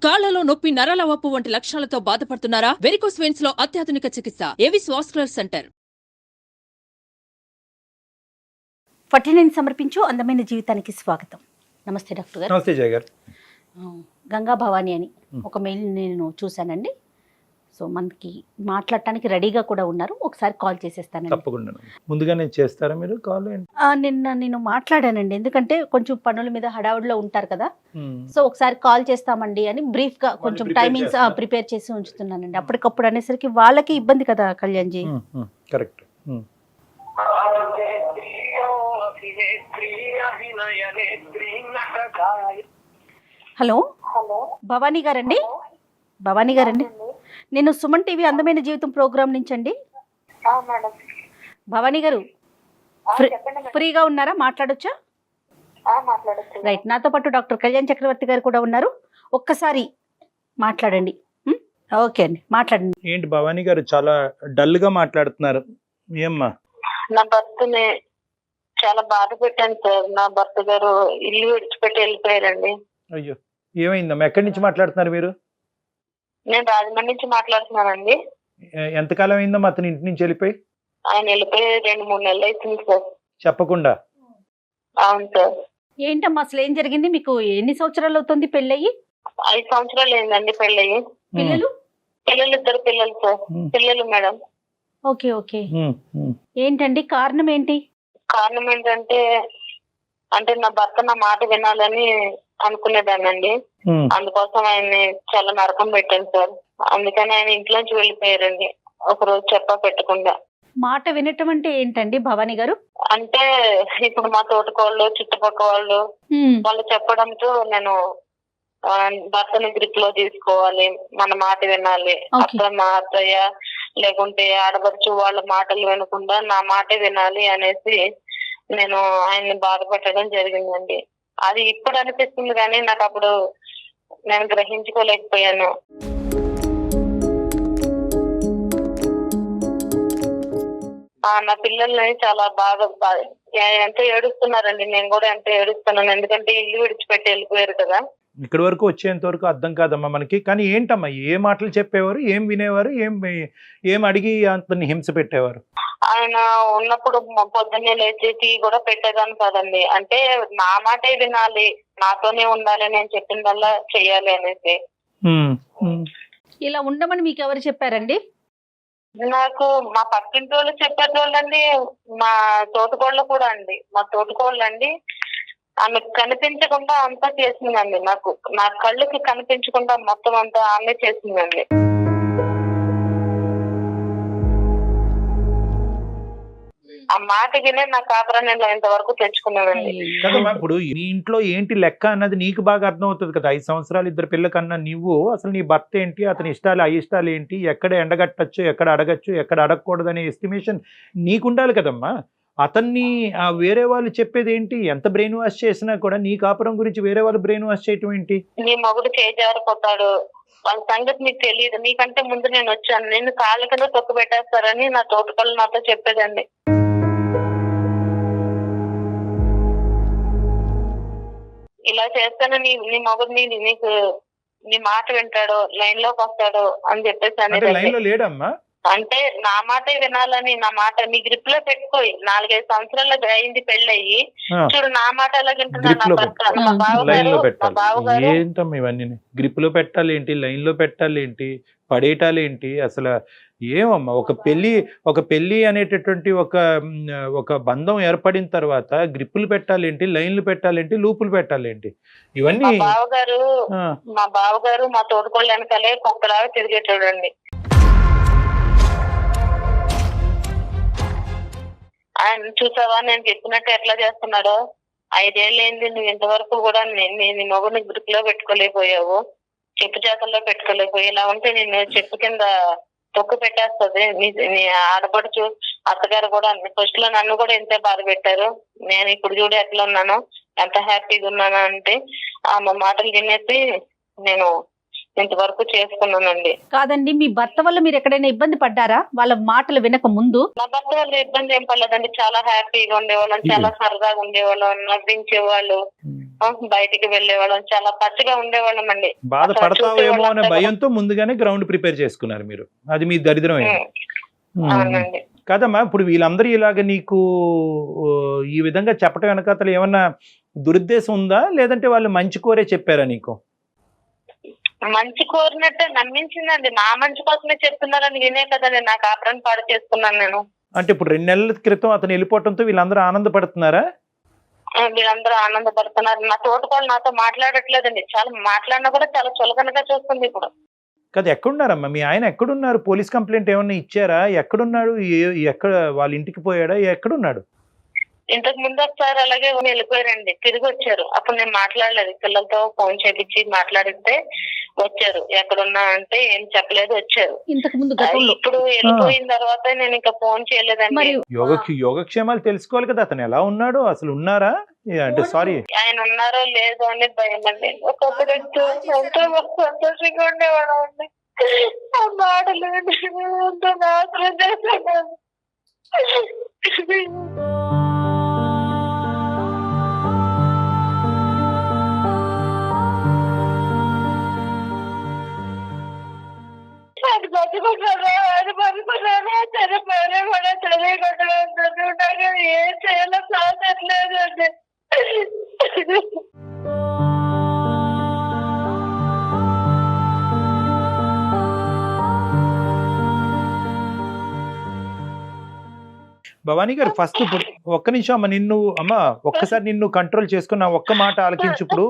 కాళ్లలో నొప్పి, నరాల వాపు వంటి లక్షణాలతో బాధపడుతున్నారా? వెరికోస్ వెయిన్స్ లో అత్యాధునిక చికిత్స ఏవిస్ వాస్కులర్ సెంటర్. 49 సమర్పించు అందమైన జీవితానికి స్వాగతం. నమస్తే డాక్టర్ గారు. నమస్తే జయ గారు. గంగా భవాని అని ఒక మెయిల్ నేను చూశానండి. సో మనకి మాట్లాడటానికి రెడీగా కూడా ఉన్నారు. ఒకసారి కాల్ చేసేస్తానండి. తప్పకుండా. ముందుగానే చేస్తారా మీరు కాల్? నిన్న నేను మాట్లాడానండి, ఎందుకంటే కొంచెం పనుల మీద హడావుడిలో ఉంటారు కదా. సో ఒకసారి కాల్ చేస్తామండి అని బ్రీఫ్ గా కొంచెం టైమింగ్స్ ప్రిపేర్ చేసి ఉంచుతున్నానండి. అప్పటికప్పుడు అనేసరికి వాళ్ళకి ఇబ్బంది కదా కళ్యాణ్ జీ. కరెక్ట్. హలో భవానీ గారండి. భవానీ గారండి, నేను సుమన్ టీవీ అందమైన జీవితం ప్రోగ్రామ్ నుంచి అండి. భవానీ గారు ఫ్రీగా ఉన్నారా? మాట్లాడొచ్చా? రైట్. నాతో పాటు డాక్టర్ కళ్యాణ్ చక్రవర్తి గారు కూడా ఉన్నారు. ఒక్కసారి మాట్లాడండి. ఓకే అండి, మాట్లాడండి. ఏంటి భవానీ గారు చాలా డల్ గా మాట్లాడుతున్నారు? ఏమ్మా? నా భర్తని చాలా బాధ పెట్టాను సార్. నా భర్త గారు ఇల్లు విడిచిపెట్టి వెళ్ళిపోయారండి. అయ్యో, ఏమైందమ్మా? ఎక్కడి నుంచి మాట్లాడుతున్నారు మీరు? నేను రాజమండ్రి నుంచి మాట్లాడుతున్నానండి. ఎంతకాలం అయిందమ్మా అతని ఇంటి నుంచి వెళ్ళిపోయి? ఆయన వెళ్ళిపోయి 2-3 నెలలు అవుతుంది సార్. చెప్పకుండా? అవును సార్. ఏంటమ్మా అసలు ఏం జరిగింది? మీకు ఎన్ని సంవత్సరాలు అవుతుంది పెళ్ళయి? 5 సంవత్సరాలు అయిందండి పెళ్ళయి. పిల్లలు? పిల్లలు 2 పిల్లలు సార్. పిల్లలు మేడం. Okay okay. ఏంటండి కారణం ఏంటి? కారణం ఏంటంటే నా భర్త నా మాట వినాలని అనుకునేదానండి. అందుకోసం ఆయన్ని చాలా నరకం పెట్టాను సార్. అందుకని ఆయన ఇంట్లోంచి వెళ్ళిపోయారండి ఒకరోజు చెప్పా పెట్టకుండా. మాట వినటం అంటే ఏంటండి భవానీ గారు? అంటే ఇప్పుడు మా తోటకోళ్ళు చుట్టుపక్కల వాళ్ళు చెప్పడంతో నేను భర్తని గ్రిప్ లో తీసుకోవాలి, మన మాట వినాలి, మా అత్తయ్య లేకుంటే ఆడపడుచు వాళ్ళ మాటలు వినకుండా నా మాటే వినాలి అనేసి నేను ఆయన్ని బాధపెట్టడం జరిగిందండి. అది ఇప్పుడు అనిపిస్తుంది కానీ నాకు అప్పుడు నేను గ్రహించుకోలేకపోయాను. నా పిల్లల్ని చాలా బాగా ఎంతో ఏడుస్తున్నారండి. నేను కూడా ఎంతో ఏడుస్తున్నాను, ఎందుకంటే ఇల్లు విడిచిపెట్టి వెళ్ళిపోయారు కదా. ఇక్కడి వరకు వచ్చేంత వరకు అర్థం కాదమ్మా మనకి. కానీ ఏంటమ్మా, ఏ మాటలు చెప్పేవారు, ఏం వినేవారు, ఏం అడిగి అంతని హింస పెట్టేవారు? ఆయన ఉన్నప్పుడు పొద్దున్నే లేచి టీ కూడా పెట్టేదాన్ని కాదండి. అంటే నా మాటే వినాలి, నాతోనే ఉండాలి, నేను చెప్పిందల్లా చెయ్యాలి అనేసి. ఇలా ఉండమని మీకు ఎవరు చెప్పారండి? నాకు మా పక్కింటి వాళ్ళు చెప్పేటోళ్ళండి, మా తోటకోళ్ళు కూడా అండి. మా తోటకోళ్ళండి ఆమె కనిపించకుండా అంతా చేసిందండి. నా కళ్ళకి కనిపించకుండా మొత్తం అంతా ఆమె చేసిందండి. ఆ మాట వినే నా కాపురాన్ని ఇంతవరకు తెచ్చుకున్నానండి. కదమ్మా, ఇప్పుడు నీ ఇంట్లో ఏంటి లెక్క అన్నది నీకు బాగా అర్థం అవుతుంది కదా. 5 సంవత్సరాలు 2 పిల్లల కన్నా నువ్వు అసలు నీ భర్త ఏంటి, అతని ఇష్టాలు అయిష్టాలు ఏంటి, ఎక్కడ ఎండగట్టచ్చు, ఎక్కడ అడగచ్చు, ఎక్కడ అడగకూడదు అనే ఎస్టిమేషన్ నీకుండాలి కదమ్మా. అతన్ని వేరే వాళ్ళు చెప్పేది ఏంటి? ఎంత బ్రెయిన్ వాష్ చేసినా కూడా నీ కాపురం గురించి వేరే వాళ్ళు బ్రెయిన్ వాష్ చేయటం ఏంటి? నీ మగుడు చేజారిపోతాడు, వాళ్ళ సంగతి నీకు తెలియదు, నీకంటే ముందు నేను వచ్చాను, నిన్ను కాళ్ళ కింద తొక్కు పెట్టేస్తారని నా తోటకళ్ళు నాతో చెప్పేదండి. ఇలా చేస్తాను నీ మగుడు నీకు నీ మాట వింటాడు, లైన్ లోకి వస్తాడు అని చెప్పేసి అనేది. అంటే నా మాటే వినాలని, నా మాట నీ గ్రిప్ లో పెట్టుకోయి. 4-5 సంవత్సరాలు అయింది పెళ్ళయి, చూడు నా మాట ఎలా వింటున్నాను. ఏంటమ్మా ఇవన్నీ? గ్రిప్ లో పెట్టాలి ఏంటి, లైన్ లో పెట్టాలి ఏంటి, పడేయటాలు ఏంటి? అసలు ఏమమ్మా, ఒక పెళ్లి అనేటటువంటి ఒక బంధం ఏర్పడిన తర్వాత గ్రిప్పులు పెట్టాలేంటి, లైన్లు పెట్టాలేంటి, లూపులు పెట్టాలేంటి? ఇవన్నీ మా బావగారు మా తోడుకోళ్ళ వెనకాలే కుక్కలాగా తిరిగేటోడండి. ఆయన చూసావా నేను చెప్పినట్టు ఎట్లా చేస్తున్నాడో? 5 ఏళ్ళు అయింది, నువ్వు ఇంతవరకు కూడా నీ మగుని గ్రిప్ లో పెట్టుకోలేకపోయావు, చెప్పు చేతల్లో పెట్టుకోలేకపోయావు. ఇలా ఉంటే నేను చెప్పు కింద తొక్కు పెట్టేస్తుంది. నీ ఆడపడుచు అత్తగారు కూడా ఫస్ట్ లో నన్ను కూడా ఎంతో బాధ పెట్టారు. నేను ఇప్పుడు చూడు ఎట్లా ఉన్నాను, ఎంత హ్యాపీగా ఉన్నాను అంటే ఆమె మాటలు వినేసి నేను ఇంతవరకు చేసుకున్నానండి. కాదండి, మీ భర్త వల్ల మీరు ఎక్కడైనా ఇబ్బంది పడ్డారా వాళ్ళ మాటలు వినక ముందు? నా భర్త వల్ల ఇబ్బంది ఏం పడలేదండి. చాలా హ్యాపీగా ఉండేవాళ్ళం, చాలా సరదాగా ఉండేవాళ్ళం, నవ్వించేవాళ్ళు. బయటికి వెళ్ళేవాళ్ళం, చాలా పచ్చగా ఉండేవాళ్ళం అండి. బాధపడతావేమో అనే భయంతో ముందుగానే గ్రౌండ్ ప్రిపేర్ చేసుకున్నారు మీరు. అది మీ దరిద్రం అవునండి. కదమ్మా. ఇప్పుడు వీళ్ళందరూ ఇలాగ నీకు ఈ విధంగా చెప్పటం వెనకాతలు ఏమన్నా దురుద్దేశం ఉందా, లేదంటే వాళ్ళు మంచి కోరే చెప్పారా నీకు? మంచి కోరినట్టే నమ్మించిందండి. నా మంచి కోసమే చెప్తున్నారని వినే కదండి నా కాపురాన్ని పాడు చేసుకున్నాను నేను. అంటే ఇప్పుడు 2 నెలల క్రితం అతను వెళ్ళిపోవటంతో వీళ్ళందరూ ఆనందపడుతున్నారా? వీళ్ళందరూ ఆనందపడుతున్నారు. నా తోటకోళ్ళు నాతో మాట్లాడట్లేదండి. చాలా మాట్లాడినా కూడా చాలా చులకనగా చూస్తుంది ఇప్పుడు. కదా, ఎక్కడున్నారమ్మా మీ ఆయన? ఎక్కడున్నారు? పోలీస్ కంప్లైంట్ ఏమన్నా ఇచ్చారా? ఎక్కడున్నాడు? ఎక్కడ వాళ్ళ ఇంటికి పోయాడా? ఎక్కడున్నాడు? ఇంతకు ముందు ఒకసారి అలాగే వెళ్ళిపోయారండి, తిరిగి వచ్చారు. అప్పుడు నేను మాట్లాడలేదు, పిల్లలతో ఫోన్ చేపించి మాట్లాడితే వచ్చారు. ఎక్కడున్నా అంటే ఏం చెప్పలేదు, వచ్చారు. ఇంతకు ముందు ఇప్పుడు వెళ్ళిపోయిన తర్వాత నేను ఇంకా ఫోన్ చేయలేదండి. యోగక్షేమాలు తెలుసుకోవాలి కదా, అతను ఎలా ఉన్నాడు, అసలు ఉన్నారా అంటే సారీ ఆయన ఉన్నారో లేదో అని భయం అండి. ఒకప్పుడు ఎంతో సంతోషంగా ఉండేవాడు అండి. ఆ మాటలు ఎంతో నాశనం చేశాడు. అది బతుకుంటారా, అది బతుకున్నారా, చనిపోయినా కూడా చదివికుంటారు. ఏం చేయాలో సాధట్లేదు అండి. భవానీ గారు, ఫస్ట్ ఒక్క నిమిషం అమ్మ ఒక్కసారి నిన్ను కంట్రోల్ చేసుకున్న ఒక్క మాట ఆలకించు. ఇప్పుడు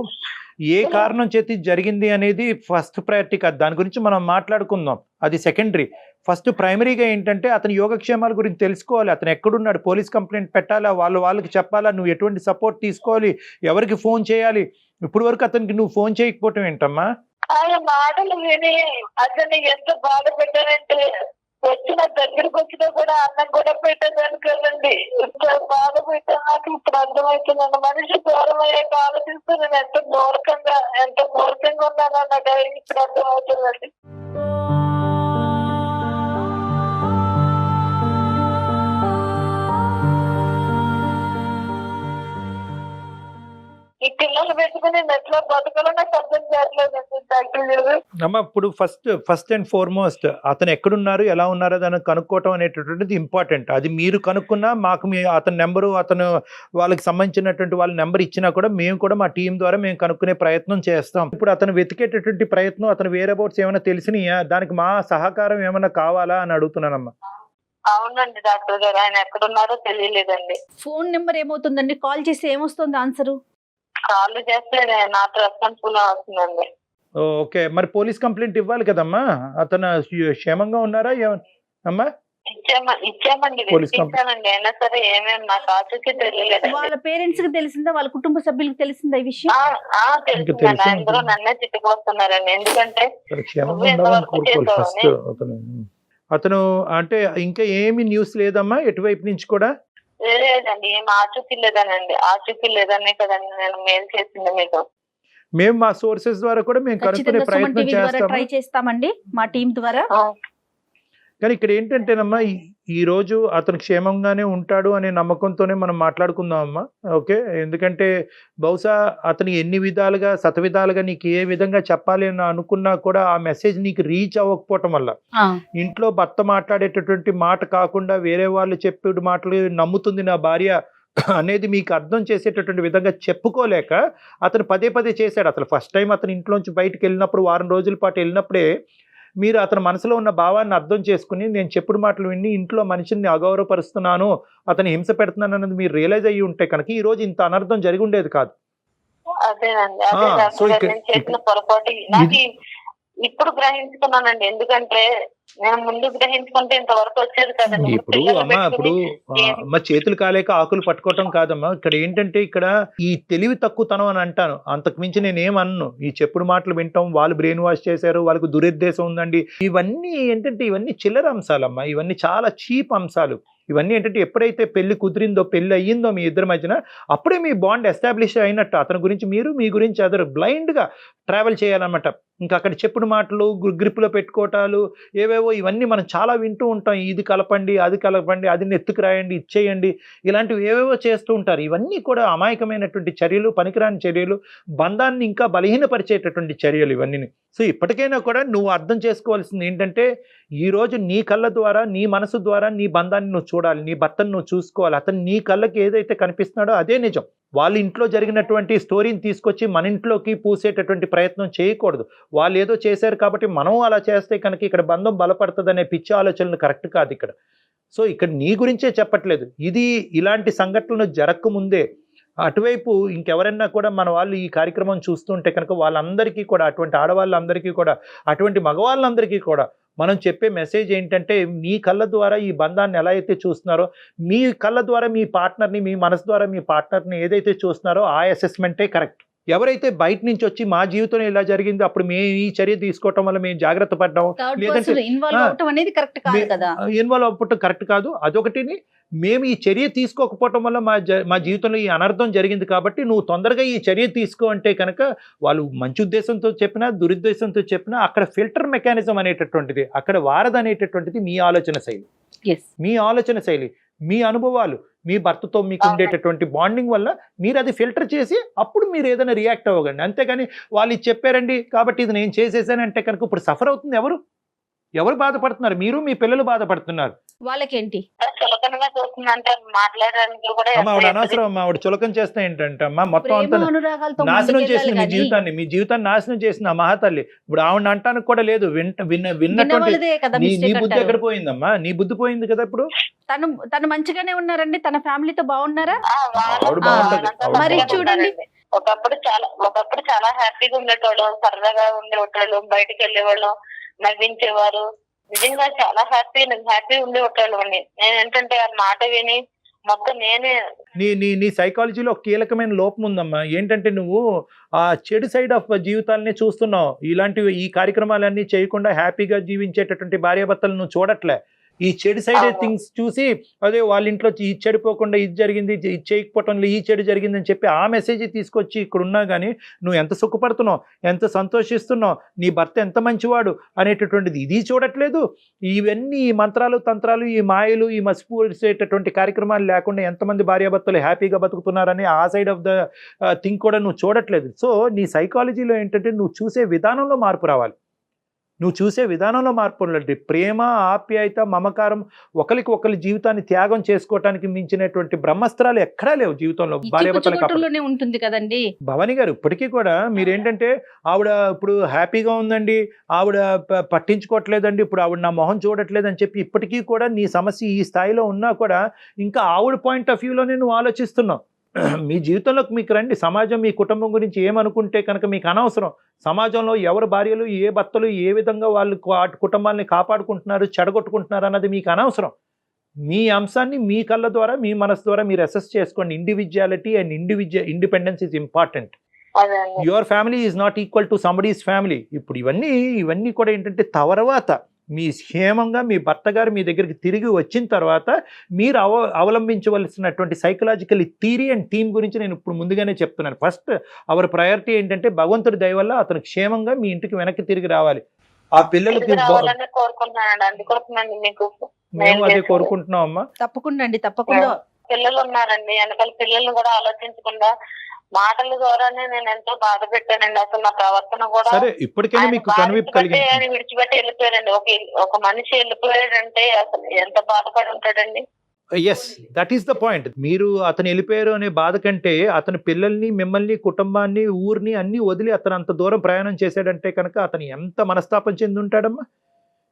ఏ కారణం చేతి జరిగింది అనేది ఫస్ట్ ప్రయారిటీ కాదు, దాని గురించి మనం మాట్లాడుకుందాం, అది సెకండరీ. ఫస్ట్ ప్రైమరీగా ఏంటంటే అతని యోగక్షేమాల గురించి తెలుసుకోవాలి. అతను ఎక్కడున్నాడు, పోలీస్ కంప్లైంట్ పెట్టాలా, వాళ్ళకి చెప్పాలా, నువ్వు ఎటువంటి సపోర్ట్ తీసుకోవాలి, ఎవరికి ఫోన్ చేయాలి. ఇప్పుడు వరకు అతనికి నువ్వు ఫోన్ చేయకపోవటం ఏంటమ్మా? ఆయన మాటలు విని అతన్ని ఎంత బాధ పెట్టారంటే, వచ్చిన దగ్గరకు వచ్చినా కూడా అన్నం కూడా పెట్టేదాన్ని కదండి. ఎంత బాధ పెట్టా నాకు ఇప్పుడు అర్థమవుతుందండి. మనిషి దూరం అయ్యాక ఆలోచిస్తూ నేను ఎంత మూర్ఖంగా ఉన్నానో నాకు ఇప్పుడు అర్థమవుతుందండి. ఈ పిల్లలు పెట్టుకుని ఎట్లా బతకాలో నాకు అర్థం చేయట్లేదండి డాక్టర్ గారు. అమ్మ ఇప్పుడు ఫస్ట్ అండ్ ఫార్మోస్ట్ అతను ఎక్కడున్నారు, ఎలా ఉన్నారో దాన్ని కనుక్కోవటం అనేటటువంటిది ఇంపార్టెంట్. అది మీరు కనుక్కున్నా మాకు అతని నెంబరు, అతను వాళ్ళకి సంబంధించినటువంటి వాళ్ళ నెంబర్ ఇచ్చినా కూడా మేము కూడా మా టీం ద్వారా మేము కనుక్కునే ప్రయత్నం చేస్తాం. ఇప్పుడు అతను వెతికేటటువంటి ప్రయత్నం, అతను వేరే అబౌట్స్ ఏమైనా తెలిసినాయా, దానికి మా సహకారం ఏమైనా కావాలా అని అడుగుతున్నానమ్మా. అవునండి డాక్టర్ గారు, ఆయన ఎక్కడున్నారో తెలియలేదండి. ఫోన్ నెంబర్ ఏమవుతుందండి, కాల్ చేస్తే ఏమొస్తుంది ఆన్సరు? కాల్ చేస్తే నాట్ రెస్పాన్సిబుల్ అవుతుందండి. ఓకే, మరి పోలీస్ కంప్లైంట్ ఇవ్వాలి కదమ్మా. అతను క్షేమంగా ఉన్నారా అమ్మా? ఇచ్చామండి, ఇచ్చానండి. అయినా సరే ఏమేమి నాకు ఆచూకీ తెలియలేదు. వాళ్ళ పేరెంట్స్ కి తెలిసిందా, వాళ్ళ కుటుంబ సభ్యులకు తెలిసిందా ఈ విషయం? తెలిసిందండి. అందరూ నన్నే తిట్టుకొస్తున్నారండి. ఎందుకంటే అతను అంటే ఇంకా ఏమి న్యూస్ లేదమ్మా ఎటువైపు నుంచి కూడా? లేదండి, ఏం ఆచూకీ లేదనండి. ఆచూకీ లేదనే కదండి నేను మెయిల్ చేసింది మీకు. మేము మా సోర్సెస్ ద్వారా కూడా మేము కనుక్కునే ప్రయత్నం ట్రై చేస్తామండి మా టీం ద్వారా. కానీ ఇక్కడ ఏంటంటేనమ్మా, ఈ రోజు అతను క్షేమంగానే ఉంటాడు అనే నమ్మకంతోనే మనం మాట్లాడుకుందాం అమ్మా. ఓకే, ఎందుకంటే బహుశా అతను ఎన్ని విధాలుగా శతవిధాలుగా నీకు ఏ విధంగా చెప్పాలి అని అనుకున్నా కూడా ఆ మెసేజ్ నీకు రీచ్ అవ్వకపోవటం వల్ల, ఇంట్లో భర్త మాట్లాడేటటువంటి మాట కాకుండా వేరే వాళ్ళు చెప్పే మాటలు నమ్ముతుంది నా భార్య అనేది మీకు అర్థం చేసేటటువంటి విధంగా చెప్పుకోలేక అతను పదే పదే చేశాడు. అసలు ఫస్ట్ టైం అతను ఇంట్లోంచి బయటకు వెళ్ళినప్పుడు, వారం రోజుల పాటు వెళ్ళినప్పుడే మీరు అతని మనసులో ఉన్న భావాన్ని అర్థం చేసుకుని, నేను చెప్పుడు మాటలు విని ఇంట్లో మనిషిని అగౌరవపరుస్తున్నాను, అతను హింస పెడుతున్నాను అన్నది మీరు రియలైజ్ అయ్యి ఉంటే కనుక ఈ రోజు ఇంత అనర్థం జరిగి ఉండేది కాదు. ఇప్పుడు గ్రహించుకున్నానండి, ఎందుకంటే నేను ముందు గ్రహించుకుంటే ఇంతవరకు వచ్చేది కదండి. ఇప్పుడు అమ్మ చేతులు కాలేక ఆకులు పట్టుకోవటం కాదమ్మా. ఇక్కడ ఏంటంటే ఇక్కడ ఈ తెలివి తక్కువతనం అని అంటాను, అంతకు మించి నేనేమన్ను. ఈ చెప్పుడు మాటలు వింటాం, వాళ్ళు బ్రెయిన్ వాష్ చేశారు, వాళ్ళకు దురుద్దేశం ఉందండి, ఇవన్నీ ఏంటంటే ఇవన్నీ చిల్లర అంశాలమ్మా. ఇవన్నీ చాలా చీప్ అంశాలు. ఇవన్నీ ఏంటంటే ఎప్పుడైతే పెళ్లి కుదిరిందో, పెళ్లి అయ్యిందో మీ ఇద్దరి మధ్యన, అప్పుడే మీ బాండ్ ఎస్టాబ్లిష్ అయినట్టు. అతని గురించి మీరు, మీ గురించి అదర్ బ్లైండ్గా ట్రావెల్ చేయాలన్నమాట. ఇంకా అక్కడ చెప్పుడు మాటలు, గ్రిప్లో పెట్టుకోవటాలు, ఏవేవో ఏవేవో ఇవన్నీ మనం చాలా వింటూ ఉంటాం. ఇది కలపండి, అది కలపండి, అది నెత్తుకు రాయండి, ఇచ్చేయండి, ఇలాంటివి ఏవేవో చేస్తూ ఉంటారు. ఇవన్నీ కూడా అమాయకమైనటువంటి చర్యలు, పనికిరాని చర్యలు, బంధాన్ని ఇంకా బలహీనపరిచేటటువంటి చర్యలు ఇవన్నీ. సో ఇప్పటికైనా కూడా నువ్వు అర్థం చేసుకోవాల్సింది ఏంటంటే, ఈరోజు నీ కళ్ళ ద్వారా, నీ మనసు ద్వారా నీ బంధాన్ని నువ్వు చూడాలి, నీ భర్తను నువ్వు చూసుకోవాలి. అతను నీ కళ్ళకి ఏదైతే కనిపిస్తున్నాడో అదే నిజం. వాళ్ళ ఇంట్లో జరిగినటువంటి స్టోరీని తీసుకొచ్చి మన ఇంట్లోకి పూసేటటువంటి ప్రయత్నం చేయకూడదు. వాళ్ళు ఏదో చేశారు కాబట్టి మనం అలా చేస్తే కనుక ఇక్కడ బంధం బలపడుతుంది అనే పిచ్చి ఆలోచనలు కరెక్ట్ కాదు ఇక్కడ. సో ఇక్కడ నీ గురించే చెప్పట్లేదు, ఇది ఇలాంటి సంఘటనలు జరగకముందే అటువైపు ఇంకెవరైనా కూడా మన వాళ్ళు ఈ కార్యక్రమం చూస్తుంటే కనుక వాళ్ళందరికీ కూడా, అటువంటి ఆడవాళ్ళందరికీ కూడా, అటువంటి మగవాళ్ళందరికీ కూడా మనం చెప్పే మెసేజ్ ఏంటంటే, మీ కళ్ళ ద్వారా ఈ బంధాన్ని ఎలా అయితే చూస్తున్నారో, మీ కళ్ళ ద్వారా మీ పార్ట్నర్ని, మీ మనసు ద్వారా మీ పార్ట్నర్ని ఏదైతే చూస్తున్నారో ఆ అసెస్మెంటే కరెక్ట్. ఎవరైతే బయట నుంచి వచ్చి మా జీవితంలో ఇలా జరిగింది, అప్పుడు మేము ఈ చర్య తీసుకోవటం వల్ల మేము జాగ్రత్త పడ్డాం, లేదంటే ఇన్వాల్వ్ అవటం అనేది కరెక్ట్ కాదు కదా. ఇన్వాల్వ్ అవ్వటం కరెక్ట్ కాదు. అదొకటిని, మేము ఈ చర్య తీసుకోకపోవటం వల్ల మా జీవితంలో ఈ అనర్థం జరిగింది కాబట్టి నువ్వు తొందరగా ఈ చర్య తీసుకో అంటే కనుక, వాళ్ళు మంచి ఉద్దేశంతో చెప్పినా దురుద్దేశంతో చెప్పినా అక్కడ ఫిల్టర్ మెకానిజం అనేటటువంటిది, అక్కడ వారధి అనేటటువంటిది మీ ఆలోచన శైలి. మీ ఆలోచన శైలి, మీ అనుభవాలు, మీ భర్తతో మీకు ఉండేటటువంటి బాండింగ్ వల్ల మీరు అది ఫిల్టర్ చేసి అప్పుడు మీరు ఏదైనా రియాక్ట్ అవ్వకండి. అంతేగాని వాళ్ళు ఇది చెప్పారండి కాబట్టి ఇది నేను చేసేసానంటే కనుక ఇప్పుడు సఫర్ అవుతుంది ఎవరు బాధపడుతున్నారు? మీరు, మీ పిల్లలు బాధపడుతున్నారు. వాళ్ళకేంటి చులకనగా చూస్తుందంటే మాట్లాడడానికి కూడా ఆవిడ అనవసరం, ఆవిడ చులకం చేస్తే ఏంటంటే అమ్మా మొత్తం అంతా అనురాగాలతో నాశనం చేసింది మీ జీవితాన్ని నాశనం చేసింది ఆ మహాతల్లి. ఇప్పుడు ఆవిడ అంటానికి కూడా లేదు, విన్నటువంటి నీ బుద్ధి ఎక్కడ పోయిందమ్మా? నీ బుద్ధి పోయింది కదా. ఇప్పుడు తను మంచిగానే ఉన్నారండి, తన ఫ్యామిలీతో బాగున్నారా? ఆవిడ బాగుంటది. మరి చూడండి, ఒకప్పుడు చాలా హ్యాపీగా ఉండేటోళ్ళం, సరదాగా ఉండేవాళ్ళు, బయటకు వెళ్ళేవాళ్ళం, నవ్వించేవారు, నిజంగా చాలా హ్యాపీ ఉండేవాళ్ళు అండి. నేను ఏంటంటే ఆ మాట విని మొత్తం నేనే నీ సైకాలజీలో ఒక కీలకమైన లోపం ఉందమ్మా. ఏంటంటే నువ్వు ఆ చెడు సైడ్ ఆఫ్ జీవితాలని చూస్తున్నావు. ఇలాంటివి ఈ కార్యక్రమాలన్నీ చేయకుండా హ్యాపీగా జీవించేటటువంటి భార్యాభర్తలు నువ్వు చూడట్లే. ఈ చెడు సైడ్ థింగ్స్ చూసి, అదే వాళ్ళ ఇంట్లో ఇది చెడిపోకుండా ఇది జరిగింది, ఇది చేయకపోవటంలో ఈ చెడు జరిగిందని చెప్పి ఆ మెసేజ్ తీసుకొచ్చి ఇక్కడ ఉన్నా కానీ నువ్వు ఎంత సుఖపడుతున్నావు, ఎంత సంతోషిస్తున్నావు, నీ భర్త ఎంత మంచివాడు అనేటటువంటిది ఇది చూడట్లేదు. ఇవన్నీ ఈ మంత్రాలు, తంత్రాలు, ఈ మాయలు, ఈ మసిపూసేటటువంటి కార్యక్రమాలు లేకుండా ఎంతమంది భార్యాభర్తలు హ్యాపీగా బతుకుతున్నారని ఆ సైడ్ ఆఫ్ ద థింగ్ కూడా నువ్వు చూడట్లేదు. సో నీ సైకాలజీలో ఏంటంటే నువ్వు చూసే విధానంలో మార్పు రావాలి. ప్రేమ, ఆప్యాయత, మమకారం, ఒకరికి ఒకరి జీవితాన్ని త్యాగం చేసుకోవటానికి మించినటువంటి బ్రహ్మాస్త్రాలు ఎక్కడా లేవు జీవితంలో భార్యాభర్తలకు ఉంటుంది కదండి. భవానీ గారు ఇప్పటికీ కూడా మీరేంటంటే ఆవిడ ఇప్పుడు హ్యాపీగా ఉందండి, ఆవిడ పట్టించుకోవట్లేదండి, ఇప్పుడు ఆవిడ నా మొహం చూడట్లేదు అని చెప్పి ఇప్పటికీ కూడా నీ సమస్య ఈ స్థాయిలో ఉన్నా కూడా ఇంకా ఆవిడ పాయింట్ ఆఫ్ వ్యూలోనే నువ్వు ఆలోచిస్తున్నావు. మీ జీవితంలోకి మీకు రండి. సమాజం మీ కుటుంబం గురించి ఏమనుకుంటే కనుక మీకు అనవసరం. సమాజంలో ఎవరు భార్యలు, ఏ భర్తలు ఏ విధంగా వాళ్ళు కుటుంబాలని కాపాడుకుంటున్నారు, చెడగొట్టుకుంటున్నారు అన్నది మీకు అనవసరం. మీ అంశాన్ని మీ కళ్ళ ద్వారా, మీ మనసు ద్వారా మీరు అసెస్ చేసుకోండి. Individuality and independence is important. Your family is not equal to somebody's family. ఇప్పుడు ఇవన్నీ కూడా ఏంటంటే తర్వాత మీ క్షేమంగా మీ భర్త గారు మీ దగ్గరికి తిరిగి వచ్చిన తర్వాత మీరు అవలంబించవలసినటువంటి సైకలాజికల్ థియరీ అండ్ టీమ్ గురించి నేను ఇప్పుడు ముందుగానే చెప్తున్నాను. ఫస్ట్ అవర్ ప్రయారిటీ ఏంటంటే భగవంతుడి దయ వల్ల అతను క్షేమంగా మీ ఇంటికి వెనక్కి తిరిగి రావాలి. ఆ పిల్లలకి మేము అదే కోరుకుంటున్నాం అమ్మా. తప్పకుండా పిల్లలు ఉన్నారండి, వెనకాల పిల్లల్ని కూడా ఆలోచించకుండా మాటల ద్వారానే నేను ఎంతో బాధ పెట్టానండి. అసలు నా ప్రవర్తన కూడా సరే ఇప్పటికైనా మీకు కనువిప్పు కలిగింది. ఆయన విడిచిపెట్టి వెళ్ళిపోయారండి. ఒక మనిషి వెళ్ళిపోయాడంటే అసలు ఎంత బాధపడి ఉంటాడండి. Yes, that is the point. మీరు అతను వెళ్ళిపోయారు అనే బాధ కంటే అతని పిల్లల్ని, మిమ్మల్ని, కుటుంబాన్ని, ఊరిని అన్ని వదిలి అతను అంత దూరం ప్రయాణం చేశాడంటే కనుక అతను ఎంత మనస్తాపం చెంది ఉంటాడమ్మా.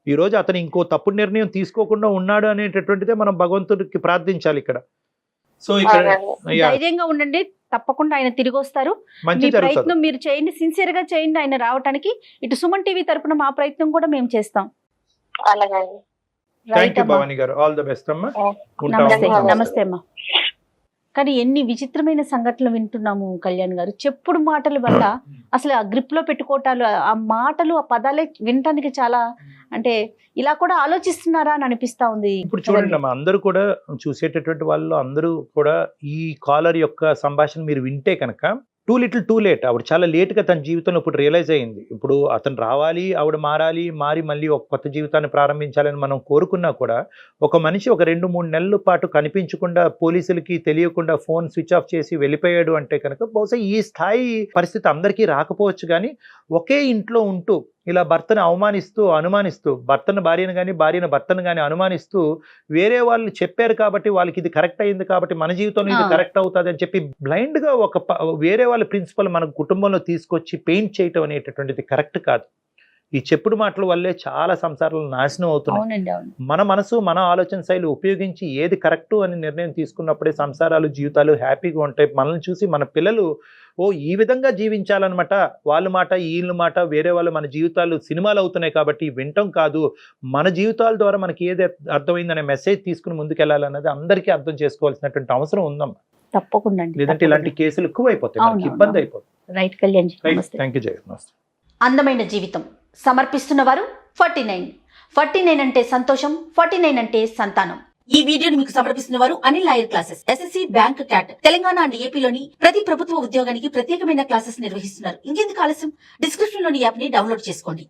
ఈరోజు అతను ఇంకో తప్పుడు నిర్ణయం తీసుకోకుండా ఉన్నాడు అనేటటువంటిదే మనం భగవంతుడికి ప్రార్థించాలి ఇక్కడ. సో ఇక్కడ ధైర్యంగా ఉండండి, తప్పకుండా ఆయన తిరిగి వస్తారు. మీ ప్రయత్నం మీరు చేయండి, సిన్సియర్ గా చేయండి ఆయన రావడానికి. ఇటు సుమన్ టీవీ తరపున మా ప్రయత్నం కూడా మేము చేస్తాం. నమస్తే అమ్మా. కానీ ఎన్ని విచిత్రమైన సంఘటనలు వింటున్నాము కళ్యాణ్ గారు. చెప్పుడు మాటల వల్ల అసలు ఆ గ్రిప్ లో పెట్టుకోవటాలు, ఆ మాటలు, ఆ పదాలే వినటానికి చాలా, అంటే ఇలా కూడా ఆలోచిస్తున్నారా అని అనిపిస్తా ఉంది. ఇప్పుడు చూడండి అమ్మా, అందరూ కూడా చూసేటటువంటి వాళ్ళు అందరూ కూడా ఈ కాలర్ యొక్క సంభాషణ మీరు వింటే కనుక టూ లిటిల్ టూ లేట్. ఆవిడ చాలా లేట్గా తన జీవితంలో ఇప్పుడు రియలైజ్ అయింది. ఇప్పుడు అతను రావాలి, ఆవిడ మారి మళ్ళీ ఒక కొత్త జీవితాన్ని ప్రారంభించాలని మనం కోరుకున్నా కూడా ఒక మనిషి ఒక 2-3 నెలల పాటు కనిపించకుండా పోలీసులకి తెలియకుండా ఫోన్ స్విచ్ ఆఫ్ చేసి వెళ్ళిపోయాడు అంటే కనుక బహుశా ఈ స్థాయి పరిస్థితి అందరికీ రాకపోవచ్చు. కానీ ఒకే ఇంట్లో ఉంటూ ఇలా భర్తను అనుమానిస్తూ భర్తను భార్యను కానీ భార్యను భర్తను కానీ అనుమానిస్తూ వేరే వాళ్ళు చెప్పారు కాబట్టి వాళ్ళకి ఇది కరెక్ట్ అయింది కాబట్టి మన జీవితంలో ఇది కరెక్ట్ అవుతుంది అని చెప్పి బ్లైండ్ గా వేరే వాళ్ళ ప్రిన్సిపల్ మన కుటుంబంలో తీసుకొచ్చి పెయింట్ చేయటం అనేటటువంటిది కరెక్ట్ కాదు. ఈ చెప్పుడు మాటల వల్లే చాలా సంసారాలు నాశనం అవుతున్నాయి. మన మనసు మన ఆలోచన శైలి ఉపయోగించి ఏది కరెక్ట్ అని నిర్ణయం తీసుకున్నప్పుడే సంసారాలు జీవితాలు హ్యాపీగా ఉంటాయి. మనల్ని చూసి మన పిల్లలు ఈ విధంగా జీవించాలన్నమాట, వాళ్ళ మాట వీళ్ళ మాట వేరే వాళ్ళు మన జీవితాలు సినిమాలు అవుతున్నాయి కాబట్టి వింటం కాదు, మన జీవితాల ద్వారా మనకి ఏది అర్థమైందనే మెసేజ్ తీసుకుని ముందుకెళ్ళాలన్నది అందరికీ అర్థం చేసుకోవాల్సినటువంటి అవసరం ఉందమ్మా. తప్పకుండా. లేదంటే ఇలాంటి కేసులు ఎక్కువ అయిపోతాయి, మనకి ఇబ్బంది అయిపోతుంది. Right Kalyan ji. Thank you Jaya. అందమైన జీవితం సమర్పిస్తున్న వారు 49 అంటే సంతోషం, 49 అంటే సంతానం. ఈ వీడియోని మీకు సమర్పిస్తున్న వారు Anil lawyer classes, SSC, bank, cat, Telangana and ఏపీలోని ప్రతి ప్రభుత్వ ఉద్యోగానికి ప్రత్యేకమైన క్లాసెస్ నిర్వహిస్తున్నారు. ఇంకెందుకు ఆలస్యం, డిస్క్రిప్షన్ లోని యాప్ ని డౌన్లోడ్ చేసుకోండి.